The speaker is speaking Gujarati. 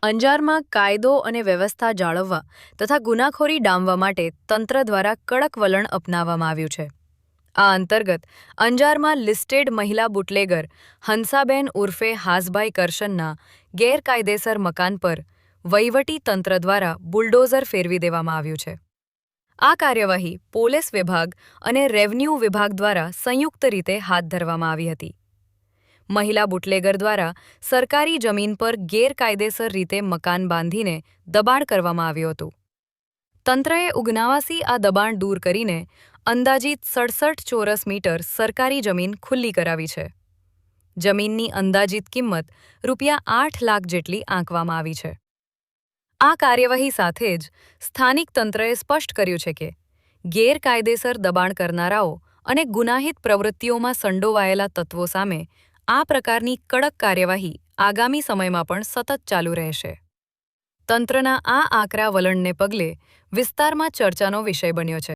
અંજારમાં કાયદો અને વ્યવસ્થા જાળવવા તથા ગુનાખોરી ડામવા માટે તંત્ર દ્વારા કડક વલણ અપનાવવામાં આવ્યું છે. આ અંતર્ગત અંજારમાં લિસ્ટેડ મહિલા બુટલેગર હંસાબેન ઉર્ફે હાસભાઈ કરશનના ગેરકાયદેસર મકાન પર વહીવટી તંત્ર દ્વારા બુલડોઝર ફેરવી દેવામાં આવ્યું છે. આ કાર્યવાહી પોલીસ વિભાગ અને રેવન્યુ વિભાગ દ્વારા સંયુક્ત રીતે હાથ ધરવામાં આવી હતી. મહિલા બુટલેગર દ્વારા સરકારી જમીન પર ગેરકાયદેસર રીતે મકાન બાંધીને દબાણ કરવામાં આવ્યું હતું. તંત્રએ ઉગનાવાસી આ દબાણ દૂર કરીને અંદાજિત 67 ચોરસ મીટર સરકારી જમીન ખુલ્લી કરાવી છે. જમીનની અંદાજિત કિંમત ₹8 લાખ જેટલી આંકવામાં આવી છે. આ કાર્યવાહી સાથે જ સ્થાનિક તંત્રએ સ્પષ્ટ કર્યું છે કે ગેરકાયદેસર દબાણ કરનારાઓ અને ગુનાહિત પ્રવૃત્તિઓમાં સંડોવાયેલા તત્વો સામે આ પ્રકારની કડક કાર્યવાહી આગામી સમયમાં પણ સતત ચાલુ રહેશે. તંત્રના આ આકરા વલણને પગલે વિસ્તારમાં ચર્ચાનો વિષય બન્યો છે.